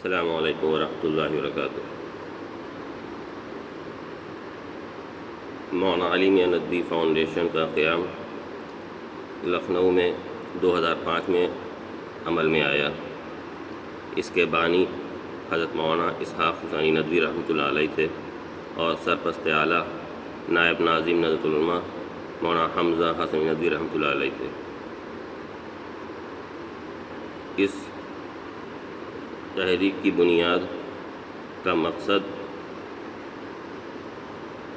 السلام علیکم ورحمۃ اللہ وبرکاتہ۔ مولانا علی میاں ندوی فاؤنڈیشن کا قیام لکھنؤ میں 2005 میں عمل میں آیا۔ اس کے بانی حضرت مولانا اسحاق حسینی ندوی رحمۃ اللہ علیہ تھے اور سرپرست اعلیٰ نائب ناظم ندوۃ العلماء مولانا حمزہ حسنی ندوی رحمۃ اللہ علیہ تھے۔ اس تحریک کی بنیاد کا مقصد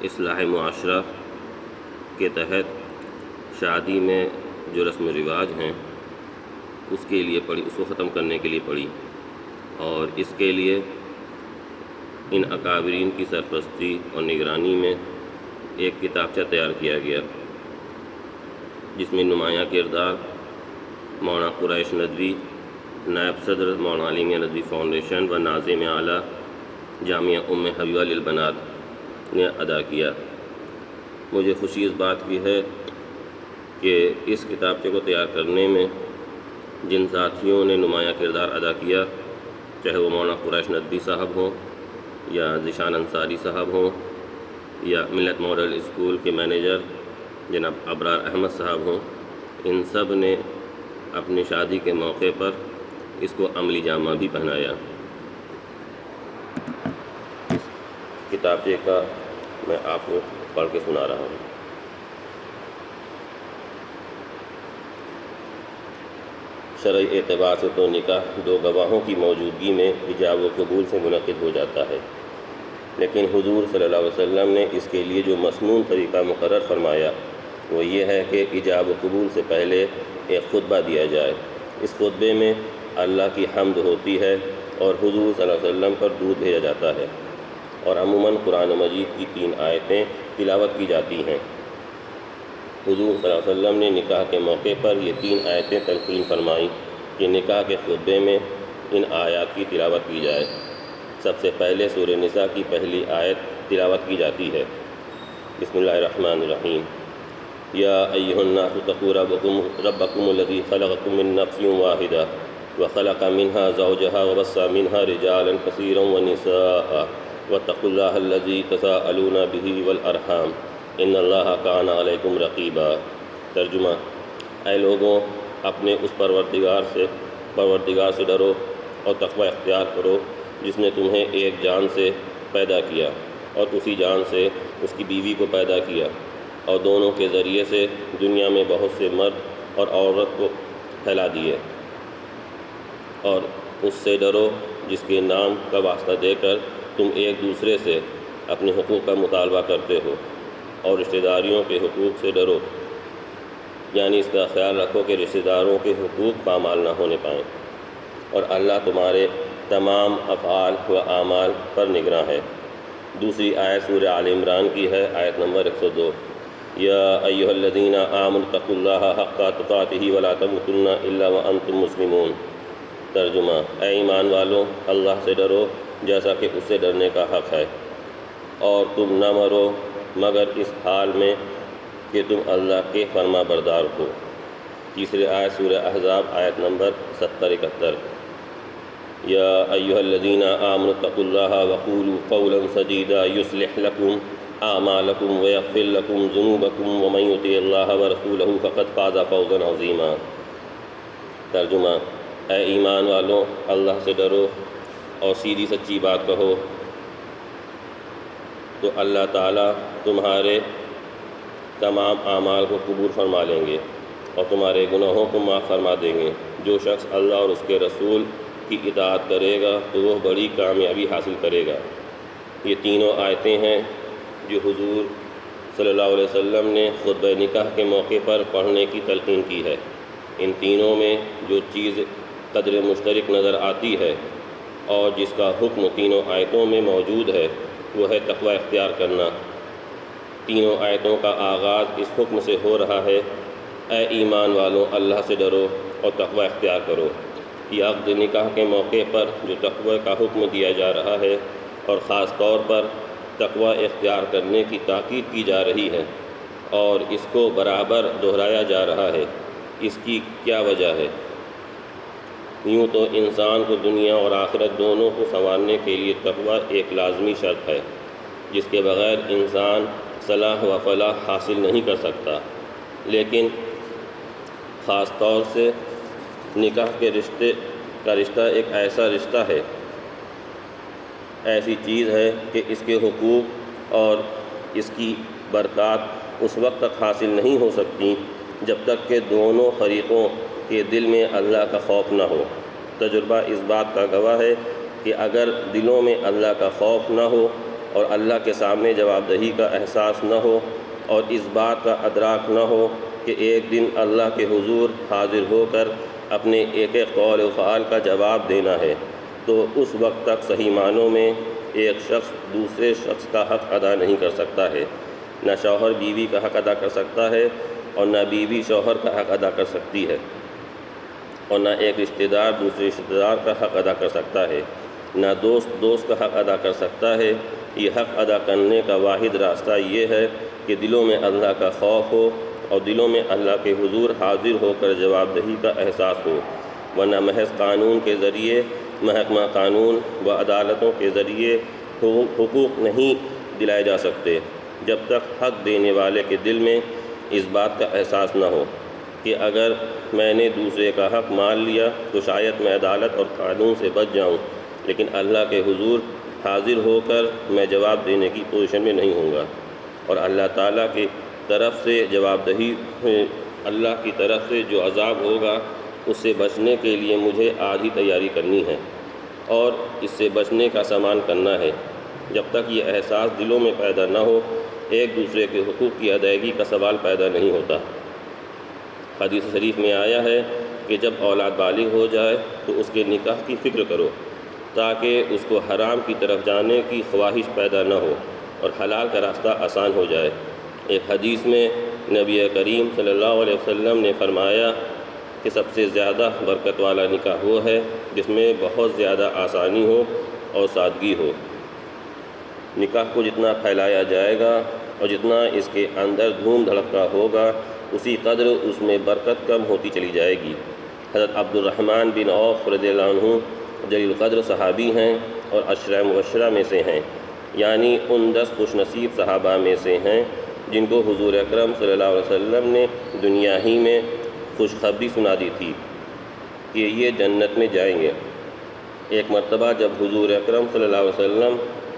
اصلاح معاشرہ کے تحت شادی میں جو رسم و رواج ہیں اس کو ختم کرنے کے لیے پڑی، اور اس کے لیے ان اکابرین کی سرپرستی اور نگرانی میں ایک کتابچہ تیار کیا گیا، جس میں نمایاں کردار مولانا قریش ندوی، نائب صدر مولانا علی میاں ندوی فاؤنڈیشن و ناظم اعلیٰ جامعہ ام حبیبہ للبنات نے ادا کیا۔ مجھے خوشی اس بات کی ہے کہ اس کتابچے کو تیار کرنے میں جن ساتھیوں نے نمایاں کردار ادا کیا، چاہے وہ مولانا قریش ندوی صاحب ہوں یا ذیشان انصاری صاحب ہوں یا ملت ماڈل اسکول کے مینیجر جناب ابرار احمد صاحب ہوں، ان سب نے اپنی شادی کے موقع پر اس کو عملی جامہ بھی پہنایا۔ اس کتابچے کا میں آپ کو پڑھ کے سنا رہا ہوں۔ شرعی اعتبار سے تو نکاح دو گواہوں کی موجودگی میں ایجاب و قبول سے منعقد ہو جاتا ہے، لیکن حضور صلی اللہ علیہ وسلم نے اس کے لیے جو مسنون طریقہ مقرر فرمایا وہ یہ ہے کہ ایجاب و قبول سے پہلے ایک خطبہ دیا جائے۔ اس خطبے میں اللہ کی حمد ہوتی ہے اور حضور صلی اللہ علیہ وسلم پر درود بھیجا جاتا ہے، اور عموماً قرآن مجید کی 3 آیتیں تلاوت کی جاتی ہیں۔ حضور صلی اللہ علیہ وسلم نے نکاح کے موقع پر یہ 3 آیتیں تلقین فرمائیں کہ نکاح کے خطبے میں ان آیات کی تلاوت کی جائے۔ سب سے پہلے سورہ نساء کی پہلی آیت تلاوت کی جاتی ہے۔ بسم اللہ الرحمن الرحیم۔ یا ایھا الناس اتقوا ربکم الذی خلقکم من نفس واحدہ وخلق منها زوجها وبث منها رجالا كثيرا ونساء واتقوا الله الذي تساءلون به والارحام ان اللہ کان علیکم رقیبا۔ ترجمہ: اے لوگوں، اپنے اس پروردگار سے ڈرو اور تقوی اختیار کرو جس نے تمہیں ایک جان سے پیدا کیا اور اسی جان سے اس کی بیوی کو پیدا کیا، اور دونوں کے ذریعے سے دنیا میں بہت سے مرد اور عورت کو پھیلا دیے، اور اس سے ڈرو جس کے نام کا واسطہ دے کر تم ایک دوسرے سے اپنے حقوق کا مطالبہ کرتے ہو، اور رشتہ داریوں کے حقوق سے ڈرو، یعنی اس کا خیال رکھو کہ رشتہ داروں کے حقوق پامال نہ ہونے پائیں، اور اللہ تمہارے تمام افعال و اعمال پر نگراں ہے۔ دوسری آیت سورہ آل عمران کی ہے، آیت نمبر 102۔ یا ایھا الذین آمنوا اتقوا اللہ حق تقاتہ ولا تموتن الا وانتم مسلمون۔ ترجمہ: اے ایمان والو، اللہ سے ڈرو جیسا کہ اس سے ڈرنے کا حق ہے، اور تم نہ مرو مگر اس حال میں کہ تم اللہ کے فرما بردار ہو۔ تیسری آیت سورہ احزاب، آیت نمبر 70-71۔ یا ایھا الذین آمنوا اتقوا اللہ وقولوا قولا سدیدا یصلح لکم اعمالکم ویغفر لکم ذنوبکم ومن یطع اللہ ورسولہ فقد فاز فوزا عظیما۔ ترجمہ: اے ایمان والو، اللہ سے ڈرو اور سیدھی سچی بات کہو، تو اللہ تعالیٰ تمہارے تمام اعمال کو قبول فرما لیں گے اور تمہارے گناہوں کو معاف فرما دیں گے۔ جو شخص اللہ اور اس کے رسول کی اطاعت کرے گا تو وہ بڑی کامیابی حاصل کرے گا۔ یہ تینوں آیتیں ہیں جو حضور صلی اللہ علیہ وسلم نے خطبہ نکاح کے موقع پر پڑھنے کی تلقین کی ہے۔ ان تینوں میں جو چیز قدر مشترک نظر آتی ہے اور جس کا حکم تینوں آیتوں میں موجود ہے وہ ہے تقوی اختیار کرنا۔ تینوں آیتوں کا آغاز اس حکم سے ہو رہا ہے، اے ایمان والوں، اللہ سے ڈرو اور تقوی اختیار کرو۔ یہ عقد نکاح کے موقع پر جو تقوی کا حکم دیا جا رہا ہے اور خاص طور پر تقوی اختیار کرنے کی تاکید کی جا رہی ہے اور اس کو برابر دہرایا جا رہا ہے، اس کی کیا وجہ ہے؟ یوں تو انسان کو دنیا اور آخرت دونوں کو سنوارنے کے لیے تقوی ایک لازمی شرط ہے، جس کے بغیر انسان صلاح و فلاح حاصل نہیں کر سکتا، لیکن خاص طور سے نکاح کے رشتہ ایک ایسا رشتہ ہے، ایسی چیز ہے کہ اس کے حقوق اور اس کی برکات اس وقت تک حاصل نہیں ہو سکتی جب تک کہ دونوں فریقوں کے دل میں اللہ کا خوف نہ ہو۔ تجربہ اس بات کا گواہ ہے کہ اگر دلوں میں اللہ کا خوف نہ ہو اور اللہ کے سامنے جواب دہی کا احساس نہ ہو اور اس بات کا ادراک نہ ہو کہ ایک دن اللہ کے حضور حاضر ہو کر اپنے ایک ایک قول و فعال کا جواب دینا ہے، تو اس وقت تک صحیح معنوں میں ایک شخص دوسرے شخص کا حق ادا نہیں کر سکتا ہے۔ نہ شوہر بیوی کا حق ادا کر سکتا ہے اور نہ بیوی شوہر کا حق ادا کر سکتی ہے، اور نہ ایک رشتہ دار دوسرے رشتہ دار کا حق ادا کر سکتا ہے، نہ دوست کا حق ادا کر سکتا ہے۔ یہ حق ادا کرنے کا واحد راستہ یہ ہے کہ دلوں میں اللہ کا خوف ہو اور دلوں میں اللہ کے حضور حاضر ہو کر جواب دہی کا احساس ہو، ورنہ محض قانون کے ذریعے، محکمہ قانون و عدالتوں کے ذریعے حقوق نہیں دلائے جا سکتے جب تک حق دینے والے کے دل میں اس بات کا احساس نہ ہو کہ اگر میں نے دوسرے کا حق مان لیا تو شاید میں عدالت اور قانون سے بچ جاؤں، لیکن اللہ کے حضور حاضر ہو کر میں جواب دینے کی پوزیشن میں نہیں ہوں گا، اور اللہ تعالیٰ کی طرف سے جواب دہی، اللہ کی طرف سے جو عذاب ہوگا اس سے بچنے کے لیے مجھے آج ہی تیاری کرنی ہے اور اس سے بچنے کا سامان کرنا ہے۔ جب تک یہ احساس دلوں میں پیدا نہ ہو، ایک دوسرے کے حقوق کی ادائیگی کا سوال پیدا نہیں ہوتا۔ حدیث شریف میں آیا ہے کہ جب اولاد بالغ ہو جائے تو اس کے نکاح کی فکر کرو تاکہ اس کو حرام کی طرف جانے کی خواہش پیدا نہ ہو اور حلال کا راستہ آسان ہو جائے۔ ایک حدیث میں نبی کریم صلی اللہ علیہ وسلم نے فرمایا کہ سب سے زیادہ برکت والا نکاح وہ ہے جس میں بہت زیادہ آسانی ہو اور سادگی ہو۔ نکاح کو جتنا پھیلایا جائے گا اور جتنا اس کے اندر دھوم دھڑکا ہوگا، اسی قدر اس میں برکت کم ہوتی چلی جائے گی۔ حضرت عبد الرحمن بن عوف رضی اللہ عنہ جلیل القدر صحابی ہیں اور عشرہ مبشرہ میں سے ہیں، یعنی ان 10 خوش نصیب صحابہ میں سے ہیں جن کو حضور اکرم صلی اللہ علیہ وسلم نے دنیا ہی میں خوشخبری سنا دی تھی کہ یہ جنت میں جائیں گے۔ ایک مرتبہ جب حضور اکرم صلی اللہ علیہ وسلم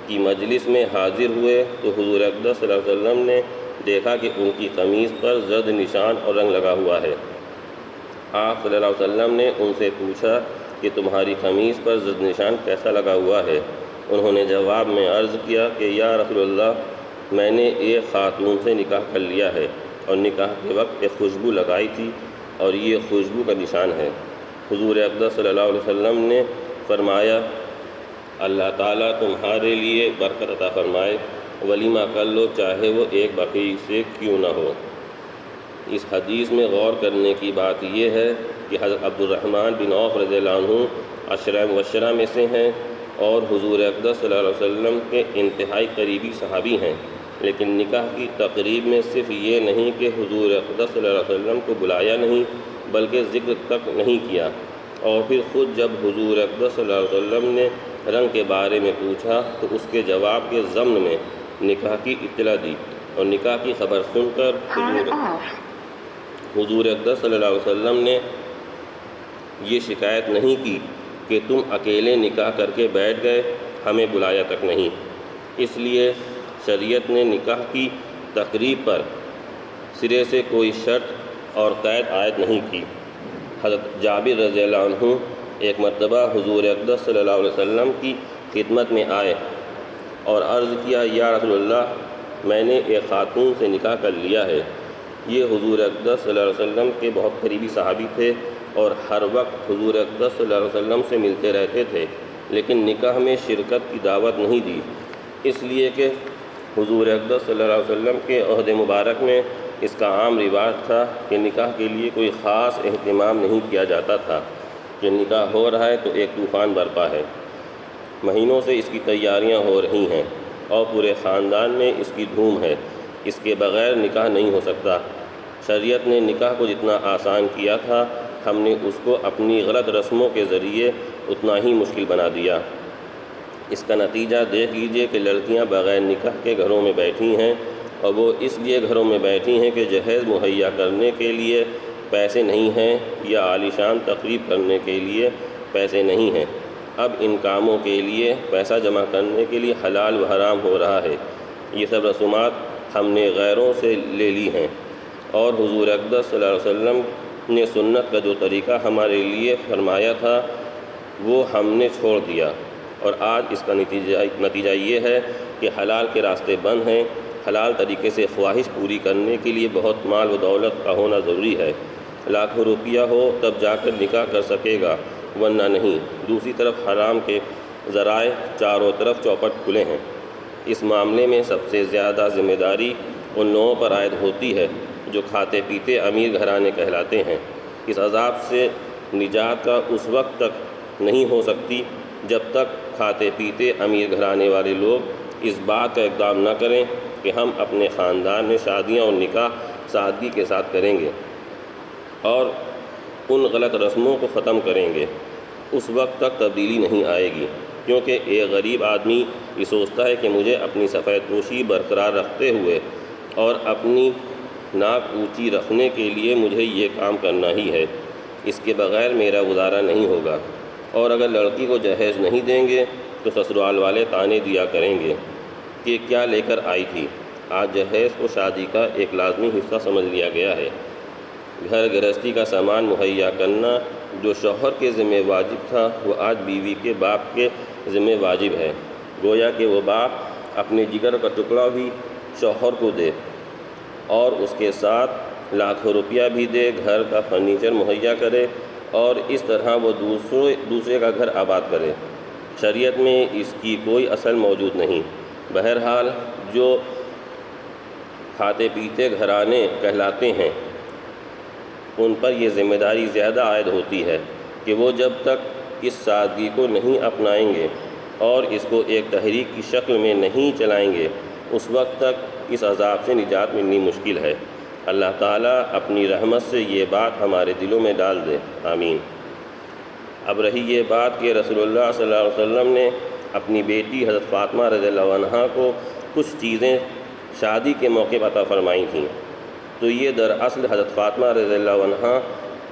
کی مجلس میں حاضر ہوئے تو حضور اقدس صلی اللہ علیہ وسلم نے دیکھا کہ ان کی قمیص پر زرد نشان اور رنگ لگا ہوا ہے۔ آپ صلی اللہ علیہ وسلم نے ان سے پوچھا کہ تمہاری قمیص پر زرد نشان کیسا لگا ہوا ہے؟ انہوں نے جواب میں عرض کیا کہ یا رسول اللہ، میں نے ایک خاتون سے نکاح کر لیا ہے اور نکاح کے وقت ایک خوشبو لگائی تھی اور یہ خوشبو کا نشان ہے۔ حضور اقدس صلی اللہ علیہ وسلم نے فرمایا، اللہ تعالیٰ تمہارے لیے برکت عطا فرمائے، ولیمہ کر لو چاہے وہ ایک بکری سے کیوں نہ ہو۔ اس حدیث میں غور کرنے کی بات یہ ہے کہ حضرت عبد الرحمن بن عوف رضی اللہ عنہ عشرہ مبشرہ میں سے ہیں اور حضور اقدس صلی اللہ علیہ وسلم کے انتہائی قریبی صحابی ہیں، لیکن نکاح کی تقریب میں صرف یہ نہیں کہ حضور اقدس صلی اللہ علیہ وسلم کو بلایا نہیں بلکہ ذکر تک نہیں کیا، اور پھر خود جب حضور اقدس صلی اللہ علیہ وسلم نے رنگ کے بارے میں پوچھا تو اس کے جواب کے ضمن میں نکاح کی اطلاع دی، اور نکاح کی خبر سن کر حضور اقدس صلی اللہ علیہ وسلم نے یہ شکایت نہیں کی کہ تم اکیلے نکاح کر کے بیٹھ گئے، ہمیں بلایا تک نہیں۔ اس لیے شریعت نے نکاح کی تقریب پر سرے سے کوئی شرط اور قید عائد نہیں کی۔ حضرت جابر رضی اللہ عنہ ایک مرتبہ حضور اقدس صلی اللہ علیہ وسلم کی خدمت میں آئے اور عرض کیا، یا رسول اللہ، میں نے ایک خاتون سے نکاح کر لیا ہے۔ یہ حضور اقدس صلی اللہ علیہ وسلم کے بہت قریبی صحابی تھے اور ہر وقت حضور اقدس صلی اللہ علیہ وسلم سے ملتے رہتے تھے، لیکن نکاح میں شرکت کی دعوت نہیں دی، اس لیے کہ حضور اقدس صلی اللہ علیہ وسلم کے عہد مبارک میں اس کا عام رواج تھا کہ نکاح کے لیے کوئی خاص اہتمام نہیں کیا جاتا تھا کہ نکاح ہو رہا ہے تو ایک طوفان برپا ہے۔ مہینوں سے اس کی تیاریاں ہو رہی ہیں اور پورے خاندان میں اس کی دھوم ہے، اس کے بغیر نکاح نہیں ہو سکتا۔ شریعت نے نکاح کو جتنا آسان کیا تھا، ہم نے اس کو اپنی غلط رسموں کے ذریعے اتنا ہی مشکل بنا دیا۔ اس کا نتیجہ دیکھ لیجئے کہ لڑکیاں بغیر نکاح کے گھروں میں بیٹھی ہیں، اور وہ اس لیے گھروں میں بیٹھی ہیں کہ جہیز مہیا کرنے کے لیے پیسے نہیں ہیں یا عالیشان تقریب کرنے کے لیے پیسے نہیں ہیں۔ اب ان کاموں کے لیے پیسہ جمع کرنے کے لیے حلال و حرام ہو رہا ہے۔ یہ سب رسومات ہم نے غیروں سے لے لی ہیں، اور حضور اقدس صلی اللہ علیہ وسلم نے سنت کا جو طریقہ ہمارے لیے فرمایا تھا وہ ہم نے چھوڑ دیا، اور آج اس کا نتیجہ یہ ہے کہ حلال کے راستے بند ہیں۔ حلال طریقے سے خواہش پوری کرنے کے لیے بہت مال و دولت کا ہونا ضروری ہے، لاکھوں روپیہ ہو تب جا کر نکاح کر سکے گا، ورنہ نہیں۔ دوسری طرف حرام کے ذرائع چاروں طرف چوپٹ کھلے ہیں۔ اس معاملے میں سب سے زیادہ ذمہ داری ان لوگوں پر عائد ہوتی ہے جو کھاتے پیتے امیر گھرانے کہلاتے ہیں۔ اس عذاب سے نجات کا اس وقت تک نہیں ہو سکتی جب تک کھاتے پیتے امیر گھرانے والے لوگ اس بات کا اقدام نہ کریں کہ ہم اپنے خاندان میں شادیاں اور نکاح سادگی کے ساتھ کریں گے اور ان غلط رسموں کو ختم کریں گے۔ اس وقت تک تبدیلی نہیں آئے گی، کیونکہ ایک غریب آدمی یہ سوچتا ہے کہ مجھے اپنی سفید پوشی برقرار رکھتے ہوئے اور اپنی ناک اونچی رکھنے کے لیے مجھے یہ کام کرنا ہی ہے، اس کے بغیر میرا گزارا نہیں ہوگا۔ اور اگر لڑکی کو جہیز نہیں دیں گے تو سسرال والے طعنے دیا کریں گے کہ کیا لے کر آئی تھی۔ آج جہیز کو شادی کا ایک لازمی حصہ سمجھ لیا گیا ہے۔ گھر گرہستی کا سامان مہیا کرنا جو شوہر کے ذمہ واجب تھا وہ آج بیوی کے باپ کے ذمہ واجب ہے۔ گویا کہ وہ باپ اپنے جگر کا ٹکڑا بھی شوہر کو دے اور اس کے ساتھ لاکھوں روپیہ بھی دے، گھر کا فرنیچر مہیا کرے اور اس طرح وہ دوسرے کا گھر آباد کرے۔ شریعت میں اس کی کوئی اصل موجود نہیں۔ بہرحال جو کھاتے پیتے گھرانے کہلاتے ہیں ان پر یہ ذمہ داری زیادہ عائد ہوتی ہے کہ وہ جب تک اس سادگی کو نہیں اپنائیں گے اور اس کو ایک تحریک کی شکل میں نہیں چلائیں گے اس وقت تک اس عذاب سے نجات ملنی مشکل ہے۔ اللہ تعالیٰ اپنی رحمت سے یہ بات ہمارے دلوں میں ڈال دے، آمین۔ اب رہی یہ بات کہ رسول اللہ صلی اللہ علیہ وسلم نے اپنی بیٹی حضرت فاطمہ رضی اللہ عنہا کو کچھ چیزیں شادی کے موقع پر عطا فرمائی تھیں، تو یہ دراصل حضرت فاطمہ رضی اللہ عنہا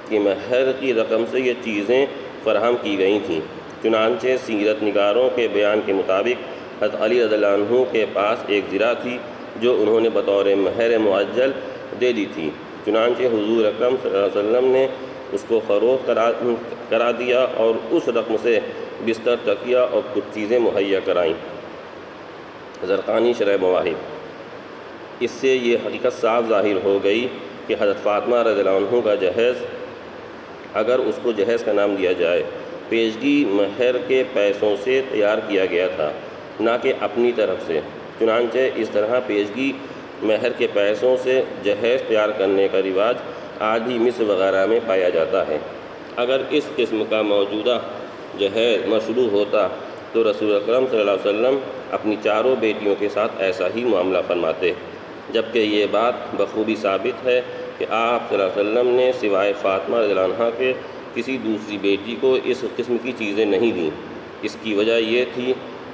کی مہر کی رقم سے یہ چیزیں فراہم کی گئی تھیں۔ چنانچہ سیرت نگاروں کے بیان کے مطابق حضرت علی رضی اللہ عنہ کے پاس ایک زرہ تھی جو انہوں نے بطور مہر معجل دے دی تھی۔ چنانچہ حضور اکرم صلی اللہ علیہ وسلم نے اس کو فروخت کرا دیا اور اس رقم سے بستر، تکیہ اور کچھ چیزیں مہیا کرائیں۔ زرقانی شرح مواہب۔ اس سے یہ حقیقت صاف ظاہر ہو گئی کہ حضرت فاطمہ رضی اللہ عنہ کا جہیز، اگر اس کو جہیز کا نام دیا جائے، پیشگی مہر کے پیسوں سے تیار کیا گیا تھا، نہ کہ اپنی طرف سے۔ چنانچہ اس طرح پیشگی مہر کے پیسوں سے جہیز تیار کرنے کا رواج آج بھی مصر وغیرہ میں پایا جاتا ہے۔ اگر اس قسم کا موجودہ جہیز مشروع ہوتا تو رسول اکرم صلی اللہ علیہ وسلم اپنی چاروں بیٹیوں کے ساتھ ایسا ہی معاملہ فرماتے، جبکہ یہ بات بخوبی ثابت ہے کہ آپ صلی اللہ علیہ وسلم نے سوائے فاطمہ رضی اللہ عنہا کے کسی دوسری بیٹی کو اس قسم کی چیزیں نہیں دیں۔ اس کی وجہ یہ تھی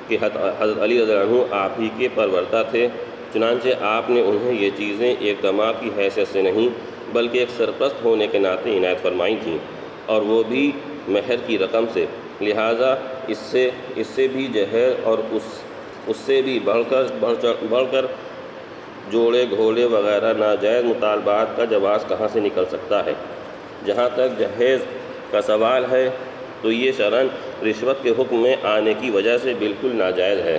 کہ حضرت علی رضی اللہ عنہ آپ ہی کے پروردہ تھے، چنانچہ آپ نے انہیں یہ چیزیں ایک دماغ کی حیثیت سے نہیں بلکہ ایک سرپرست ہونے کے ناطے عنایت فرمائی تھیں، اور وہ بھی مہر کی رقم سے۔ لہٰذا اس سے بھی جہیز اور اس سے بھی بڑھ کر جوڑے گھوڑے وغیرہ ناجائز مطالبات کا جواز کہاں سے نکل سکتا ہے؟ جہاں تک جہیز کا سوال ہے تو یہ شرعاً رشوت کے حکم میں آنے کی وجہ سے بالکل ناجائز ہے۔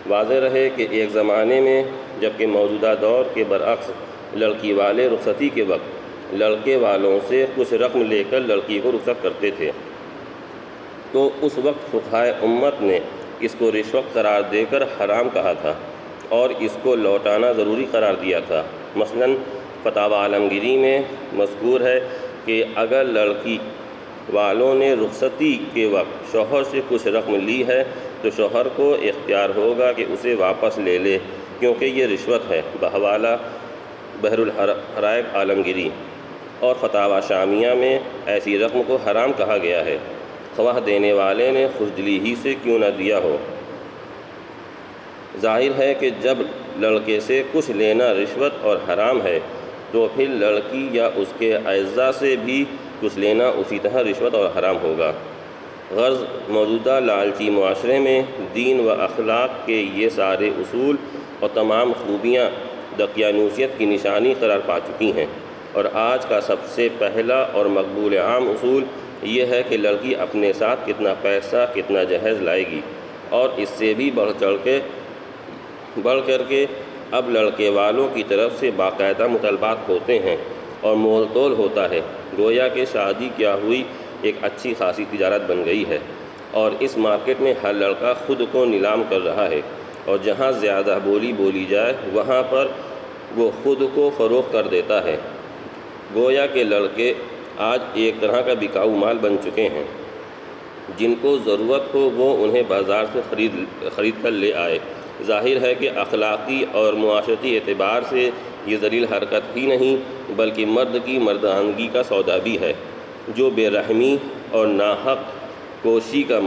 واضح رہے کہ ایک زمانے میں جبکہ موجودہ دور کے برعکس لڑکی والے رخصتی کے وقت لڑکے والوں سے کچھ رقم لے کر لڑکی کو رخصت کرتے تھے، تو اس وقت فقہائے امت نے اس کو رشوت قرار دے کر حرام کہا تھا اور اس کو لوٹانا ضروری قرار دیا تھا۔ مثلاً فتاوی عالمگیری میں مذکور ہے کہ اگر لڑکی والوں نے رخصتی کے وقت شوہر سے کچھ رقم لی ہے تو شوہر کو اختیار ہوگا کہ اسے واپس لے لے، کیونکہ یہ رشوت ہے۔ بحوالہ بحر الحرائق عالمگیری۔ اور فتاوی شامیہ میں ایسی رقم کو حرام کہا گیا ہے، خواہ دینے والے نے خوددلی ہی سے کیوں نہ دیا ہو۔ ظاہر ہے کہ جب لڑکے سے کچھ لینا رشوت اور حرام ہے تو پھر لڑکی یا اس کے اعضاء سے بھی کچھ لینا اسی طرح رشوت اور حرام ہوگا۔ غرض موجودہ لالچی معاشرے میں دین و اخلاق کے یہ سارے اصول اور تمام خوبیاں دقیانوسیت کی نشانی قرار پا چکی ہیں، اور آج کا سب سے پہلا اور مقبول عام اصول یہ ہے کہ لڑکی اپنے ساتھ کتنا پیسہ کتنا جہیز لائے گی، اور اس سے بھی بڑھ کر کے اب لڑکے والوں کی طرف سے باقاعدہ مطالبات ہوتے ہیں اور مول تول ہوتا ہے، گویا کہ شادی کیا ہوئی ایک اچھی خاصی تجارت بن گئی ہے، اور اس مارکیٹ میں ہر لڑکا خود کو نیلام کر رہا ہے، اور جہاں زیادہ بولی جائے وہاں پر وہ خود کو فروخت کر دیتا ہے۔ گویا کہ لڑکے آج ایک طرح کا بکاؤ مال بن چکے ہیں، جن کو ضرورت ہو وہ انہیں بازار سے خرید کر لے آئے۔ ظاہر ہے کہ اخلاقی اور معاشرتی اعتبار سے یہ ذلیل حرکت ہی نہیں بلکہ مرد کی مردانگی کا سودا بھی ہے، جو بے رحمی اور ناحق کوشی کا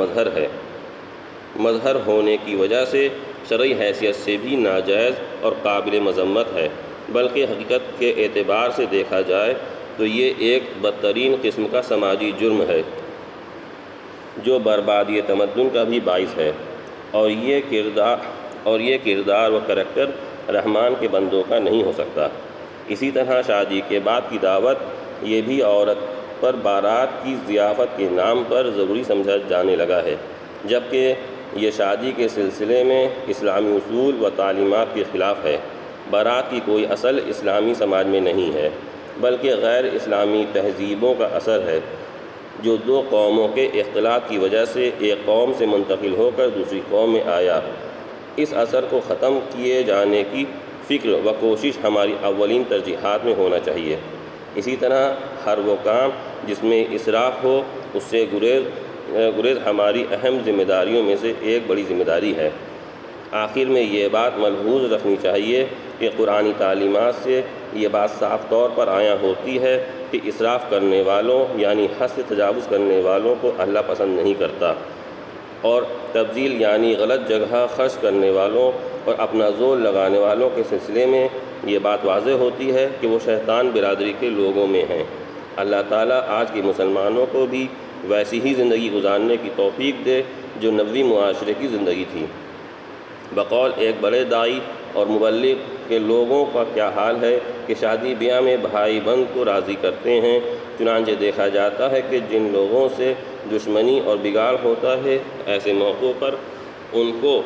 مظہر ہونے کی وجہ سے شرعی حیثیت سے بھی ناجائز اور قابل مذمت ہے، بلکہ حقیقت کے اعتبار سے دیکھا جائے تو یہ ایک بدترین قسم کا سماجی جرم ہے جو بربادی تمدن کا بھی باعث ہے، اور یہ کردار و کریکٹر رحمان کے بندوں کا نہیں ہو سکتا۔ اسی طرح شادی کے بعد کی دعوت یہ بھی عورت پر بارات کی ضیافت کے نام پر ضروری سمجھا جانے لگا ہے، جبکہ یہ شادی کے سلسلے میں اسلامی اصول و تعلیمات کے خلاف ہے۔ بارات کی کوئی اصل اسلامی سماج میں نہیں ہے، بلکہ غیر اسلامی تہذیبوں کا اثر ہے جو دو قوموں کے اختلاط کی وجہ سے ایک قوم سے منتقل ہو کر دوسری قوم میں آیا۔ اس اثر کو ختم کیے جانے کی فکر و کوشش ہماری اولین ترجیحات میں ہونا چاہیے۔ اسی طرح ہر وہ کام جس میں اسراف ہو اس سے گریز ہماری اہم ذمہ داریوں میں سے ایک بڑی ذمہ داری ہے۔ آخر میں یہ بات ملحوظ رکھنی چاہیے کہ قرآنی تعلیمات سے یہ بات صاف طور پر عیاں ہوتی ہے کہ اسراف کرنے والوں یعنی حد سے تجاوز کرنے والوں کو اللہ پسند نہیں کرتا، اور تبذیل یعنی غلط جگہ خرچ کرنے والوں اور اپنا زور لگانے والوں کے سلسلے میں یہ بات واضح ہوتی ہے کہ وہ شیطان برادری کے لوگوں میں ہیں۔ اللہ تعالیٰ آج کے مسلمانوں کو بھی ویسی ہی زندگی گزارنے کی توفیق دے جو نبوی معاشرے کی زندگی تھی۔ بقول ایک بڑے داعی اور مبلغ کے لوگوں کا کیا حال ہے کہ شادی بیاہ میں بھائی بند کو راضی کرتے ہیں، چنانچہ دیکھا جاتا ہے کہ جن لوگوں سے دشمنی اور بگاڑ ہوتا ہے ایسے موقعوں پر ان کو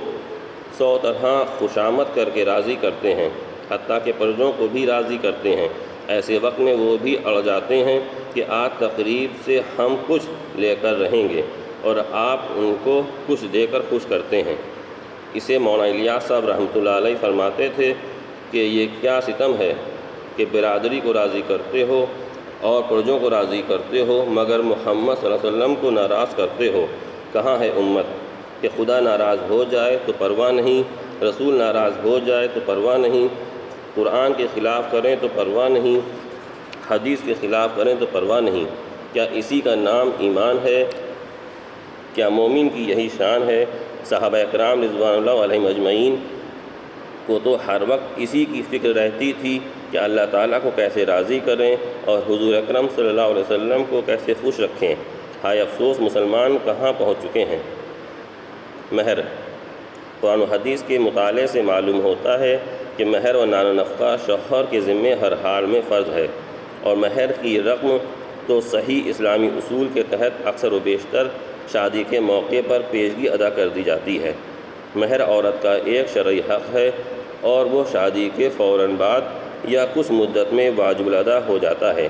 100 طرح خوشامد کر کے راضی کرتے ہیں، حتیٰ کہ پردوں کو بھی راضی کرتے ہیں۔ ایسے وقت میں وہ بھی اڑ جاتے ہیں کہ آج تقریب سے ہم کچھ لے کر رہیں گے اور آپ ان کو کچھ دے کر خوش کرتے ہیں۔ اسے مولانا الیاس صاحب رحمۃ اللہ علیہ فرماتے تھے کہ یہ کیا ستم ہے کہ برادری کو راضی کرتے ہو اور پرجوں کو راضی کرتے ہو مگر محمد صلی اللہ علیہ وسلم کو ناراض کرتے ہو۔ کہاں ہے امت کہ خدا ناراض ہو جائے تو پرواہ نہیں، رسول ناراض ہو جائے تو پرواہ نہیں، قرآن کے خلاف کریں تو پرواہ نہیں، حدیث کے خلاف کریں تو پرواہ نہیں۔ کیا اسی کا نام ایمان ہے؟ کیا مومن کی یہی شان ہے؟ صحابہ اکرام رضوان اللہ علیہم اجمعین کو تو ہر وقت اسی کی فکر رہتی تھی کہ اللہ تعالیٰ کو کیسے راضی کریں اور حضور اکرم صلی اللہ علیہ وسلم کو کیسے خوش رکھیں۔ ہائے افسوس مسلمان کہاں پہنچ چکے ہیں۔ مہر قرآن و حدیث کے مطالعے سے معلوم ہوتا ہے کہ مہر و نان و نفقہ شوہر کے ذمے ہر حال میں فرض ہے، اور مہر کی رقم تو صحیح اسلامی اصول کے تحت اکثر و بیشتر شادی کے موقع پر پیشگی ادا کر دی جاتی ہے۔ مہر عورت کا ایک شرعی حق ہے اور وہ شادی کے فوراً بعد یا کچھ مدت میں واجب الادا ہو جاتا ہے۔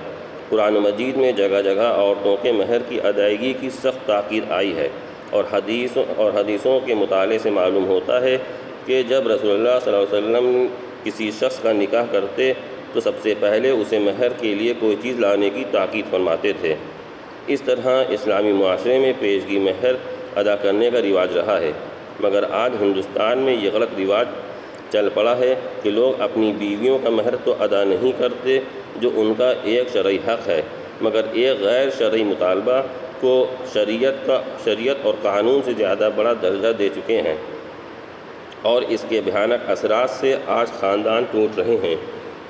قرآن مجید میں جگہ جگہ عورتوں کے مہر کی ادائیگی کی سخت تاکید آئی ہے، اور حدیثوں کے مطالعے سے معلوم ہوتا ہے کہ جب رسول اللہ صلی اللہ علیہ وسلم کسی شخص کا نکاح کرتے تو سب سے پہلے اسے مہر کے لیے کوئی چیز لانے کی تاکید فرماتے تھے۔ اس طرح اسلامی معاشرے میں پیشگی مہر ادا کرنے کا رواج رہا ہے، مگر آج ہندوستان میں یہ غلط رواج چل پڑا ہے کہ لوگ اپنی بیویوں کا مہر تو ادا نہیں کرتے جو ان کا ایک شرعی حق ہے، مگر ایک غیر شرعی مطالبہ کو شریعت اور قانون سے زیادہ بڑا درجہ دے چکے ہیں، اور اس کے بھیانک اثرات سے آج خاندان ٹوٹ رہے ہیں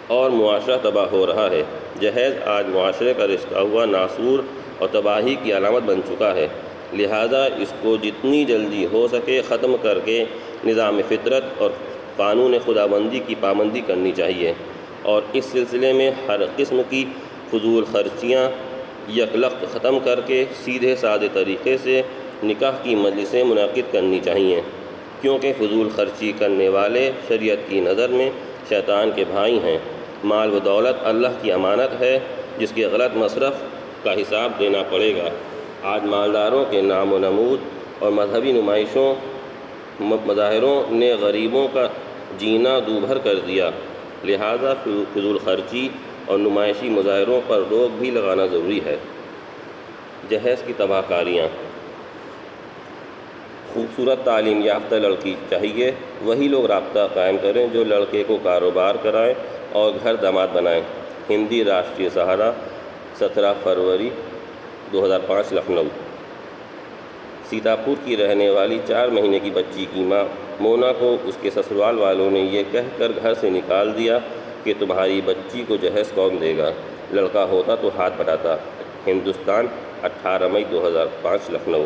اور معاشرہ تباہ ہو رہا ہے۔ جہیز آج معاشرے کا رشتہ ہوا ناسور اور تباہی کی علامت بن چکا ہے، لہٰذا اس کو جتنی جلدی ہو سکے ختم کر کے نظام فطرت اور قانون خداوندی کی پابندی کرنی چاہیے، اور اس سلسلے میں ہر قسم کی فضول خرچیاں یکلخت ختم کر کے سیدھے سادے طریقے سے نکاح کی مجلسیں منعقد کرنی چاہیے، کیونکہ فضول خرچی کرنے والے شریعت کی نظر میں شیطان کے بھائی ہیں۔ مال و دولت اللہ کی امانت ہے جس کے غلط مصرف کا حساب دینا پڑے گا۔ آج مالداروں کے نام و نمود اور مذہبی مظاہروں نے غریبوں کا جینا دوبھر کر دیا، لہٰذا فضول خرچی اور نمائشی مظاہروں پر روک بھی لگانا ضروری ہے۔ جہیز کی تباہ کاریاں۔ خوبصورت تعلیم یافتہ لڑکی چاہیے وہی لوگ رابطہ قائم کریں جو لڑکے کو کاروبار کرائیں اور گھر داماد بنائیں۔ ہندی راشٹریہ سہارا، 17 فروری 2005، لکھنؤ۔ سیتاپور کی رہنے والی 4 مہینے کی بچی کی ماں مونا کو اس کے سسرال والوں نے یہ کہہ کر گھر سے نکال دیا کہ تمہاری بچی کو جہیز کون دے گا، لڑکا ہوتا تو ہاتھ بٹاتا۔ ہندوستان، 18 مئی 2005، لکھنؤ۔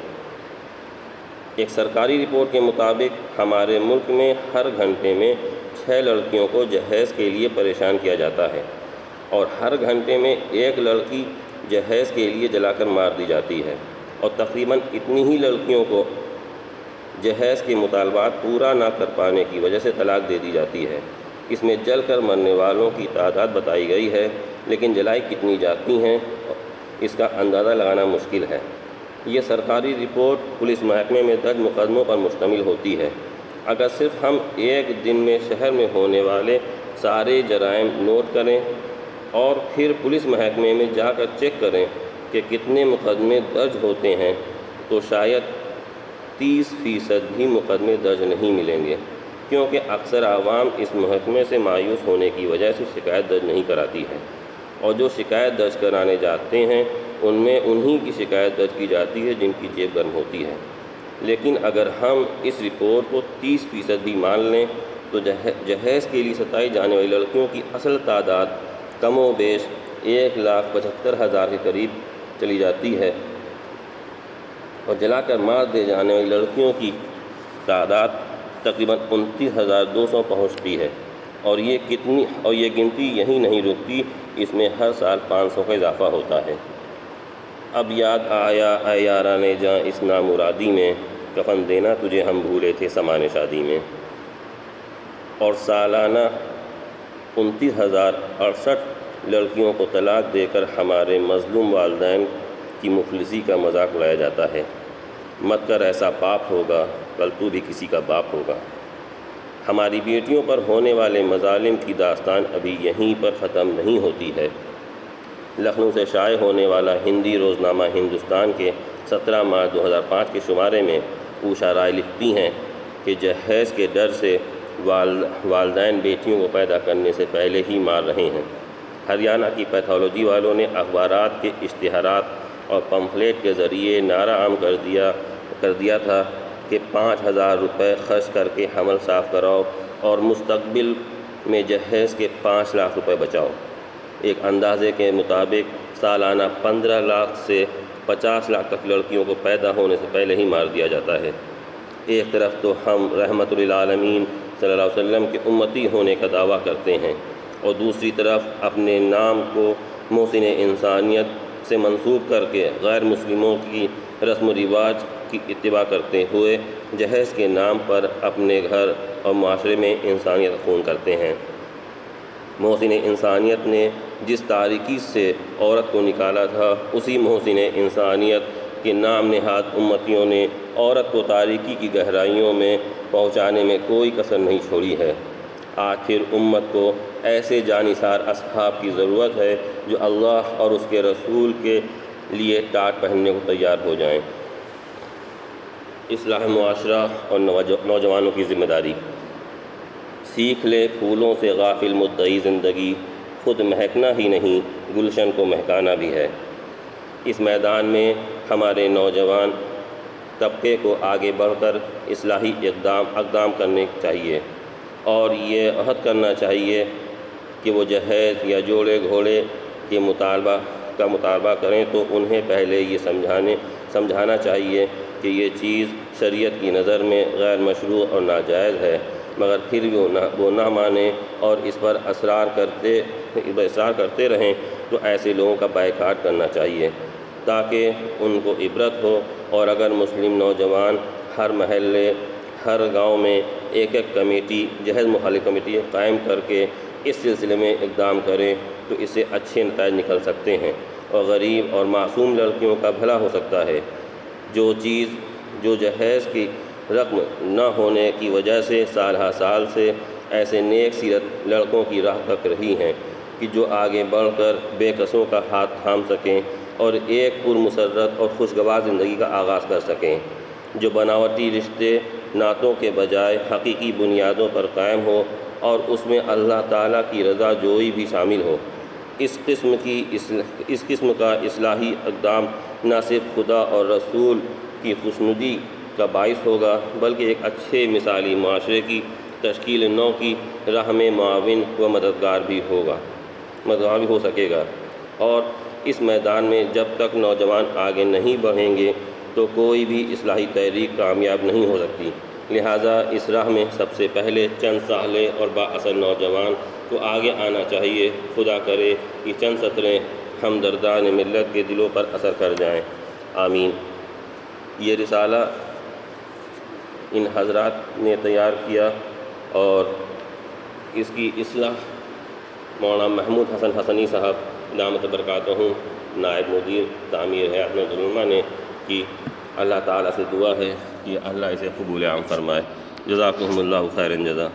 ایک سرکاری رپورٹ کے مطابق ہمارے ملک میں ہر گھنٹے میں 6 لڑکیوں کو جہیز کے لیے پریشان کیا جاتا ہے، اور ہر گھنٹے میں 1 لڑکی جہیز کے لیے جلا کر مار دی جاتی ہے، اور تقریباً اتنی ہی لڑکیوں کو جہیز کے مطالبات پورا نہ کر پانے کی وجہ سے طلاق دے دی جاتی ہے۔ اس میں جل کر مرنے والوں کی تعداد بتائی گئی ہے، لیکن جلائی کتنی جاتی ہیں اس کا اندازہ لگانا مشکل ہے۔ یہ سرکاری رپورٹ پولیس محکمے میں درج مقدموں پر مشتمل ہوتی ہے۔ اگر صرف ہم ایک دن میں شہر میں ہونے والے سارے جرائم نوٹ کریں اور پھر پولیس محکمے میں جا کر چیک کریں کہ کتنے مقدمے درج ہوتے ہیں تو شاید 30% بھی مقدمے درج نہیں ملیں گے، کیونکہ اکثر عوام اس محکمے سے مایوس ہونے کی وجہ سے شکایت درج نہیں کراتی ہے، اور جو شکایت درج کرانے جاتے ہیں ان میں انہی کی شکایت درج کی جاتی ہے جن کی جیب گرم ہوتی ہے۔ لیکن اگر ہم اس رپورٹ کو 30% بھی مان لیں تو جہیز کے لیے ستائی جانے والی لڑکیوں کی اصل تعداد کم و بیش 1,75,000 کے قریب چلی جاتی ہے، اور جلا کر مار دے جانے والی لڑکیوں کی تعداد تقریباً 29,200 پہنچتی ہے، اور یہ گنتی یہیں نہیں رکتی، اس میں ہر سال 500 کا اضافہ ہوتا ہے۔ اب یاد آیا اے یاران جاں اس نامرادی میں، کفن دینا تجھے ہم بھولے تھے سامان شادی میں۔ اور سالانہ 29,068 لڑکیوں کو طلاق دے کر ہمارے مظلوم والدین کی مفلسی کا مذاق اڑایا جاتا ہے۔ مت کر ایسا پاپ ہوگا، کل تو بھی کسی کا باپ ہوگا۔ ہماری بیٹیوں پر ہونے والے مظالم کی داستان ابھی یہیں پر ختم نہیں ہوتی ہے۔ لکھنؤ سے شائع ہونے والا ہندی روزنامہ ہندوستان کے 17 مارچ 2005 کے شمارے میں اوشا رائے لکھتی ہیں کہ جہیز کے ڈر سے والدین بیٹیوں کو پیدا کرنے سے پہلے ہی مار رہے ہیں۔ ہریانہ کی پیتھولوجی والوں نے اخبارات کے اشتہارات اور پمفلیٹ کے ذریعے نعرہ عام کر دیا تھا کہ 5,000 روپے خرچ کر کے حمل صاف کراؤ اور مستقبل میں جہیز کے 5 لاکھ روپے بچاؤ۔ ایک اندازے کے مطابق سالانہ 15 لاکھ سے 50 لاکھ تک لڑکیوں کو پیدا ہونے سے پہلے ہی مار دیا جاتا ہے۔ ایک طرف تو ہم رحمت للعالمین صلی اللہ علیہ وسلم کے امتی ہونے کا دعویٰ کرتے ہیں، اور دوسری طرف اپنے نام کو محسن انسانیت سے منسوب کر کے غیر مسلموں کی رسم و رواج کی اتباع کرتے ہوئے جہیز کے نام پر اپنے گھر اور معاشرے میں انسانیت خون کرتے ہیں۔ محسن انسانیت نے جس تاریکی سے عورت کو نکالا تھا، اسی محسن انسانیت کے نام نہاد امتیوں نے عورت کو تاریکی کی گہرائیوں میں پہنچانے میں کوئی کسر نہیں چھوڑی ہے۔ آج پھر امت کو ایسے جانثار اصحاب کی ضرورت ہے جو اللہ اور اس کے رسول کے لیے ٹاٹ پہننے کو تیار ہو جائیں۔ اصلاح معاشرہ اور نوجوانوں کی ذمہ داری۔ سیکھ لے پھولوں سے غافل مدعی زندگی، خود مہکنا ہی نہیں گلشن کو مہکانا بھی ہے۔ اس میدان میں ہمارے نوجوان طبقے کو آگے بڑھ کر اصلاحی اقدام کرنے چاہیے اور یہ عہد کرنا چاہیے کہ وہ جہیز یا جوڑے گھوڑے کے مطالبہ کریں تو انہیں پہلے یہ سمجھانا چاہیے کہ یہ چیز شریعت کی نظر میں غیر مشروع اور ناجائز ہے، مگر پھر بھی وہ نہ مانیں اور اس پر اصرار کرتے رہیں تو ایسے لوگوں کا بائیکاٹ کرنا چاہیے تاکہ ان کو عبرت ہو۔ اور اگر مسلم نوجوان ہر محلے ہر گاؤں میں ایک کمیٹی جہیز مخالف کمیٹی قائم کر کے اس سلسلے میں اقدام کریں تو اس سے اچھے نتائج نکل سکتے ہیں اور غریب اور معصوم لڑکیوں کا بھلا ہو سکتا ہے۔ جو جہیز کی رقم نہ ہونے کی وجہ سے سال ہر سال سے ایسے نیک سیرت لڑکوں کی راہ تک رہی ہیں کہ جو آگے بڑھ کر بے کسوں کا ہاتھ تھام سکیں اور ایک پرمسرت اور خوشگوار زندگی کا آغاز کر سکیں، جو بناوٹی رشتے نعتوں کے بجائے حقیقی بنیادوں پر قائم ہو اور اس میں اللہ تعالیٰ کی رضا جوئی بھی شامل ہو۔ اس قسم کا اصلاحی اقدام نہ صرف خدا اور رسول کی خوشنودی کا باعث ہوگا بلکہ ایک اچھے مثالی معاشرے کی تشکیل نو کی راہ میں معاون و مددگار بھی ہو سکے گا۔ اور اس میدان میں جب تک نوجوان آگے نہیں بڑھیں گے تو کوئی بھی اصلاحی تحریک کامیاب نہیں ہو سکتی۔ لہٰذا اس راہ میں سب سے پہلے چند صالح اور بااثر نوجوان کو آگے آنا چاہیے۔ خدا کرے کہ چند سطریں ہمدردان ملت کے دلوں پر اثر کر جائیں، آمین۔ یہ رسالہ ان حضرات نے تیار کیا اور اس کی اصلاح مولانا محمود حسن حسنی صاحب دامت برکاتہ نائب مدیر تعمیر ہے احمد علماء نے کی۔ اللہ تعالیٰ سے دعا ہے کہ اللہ اسے قبول عام فرمائے۔ جزاکم اللہ خیر جزا۔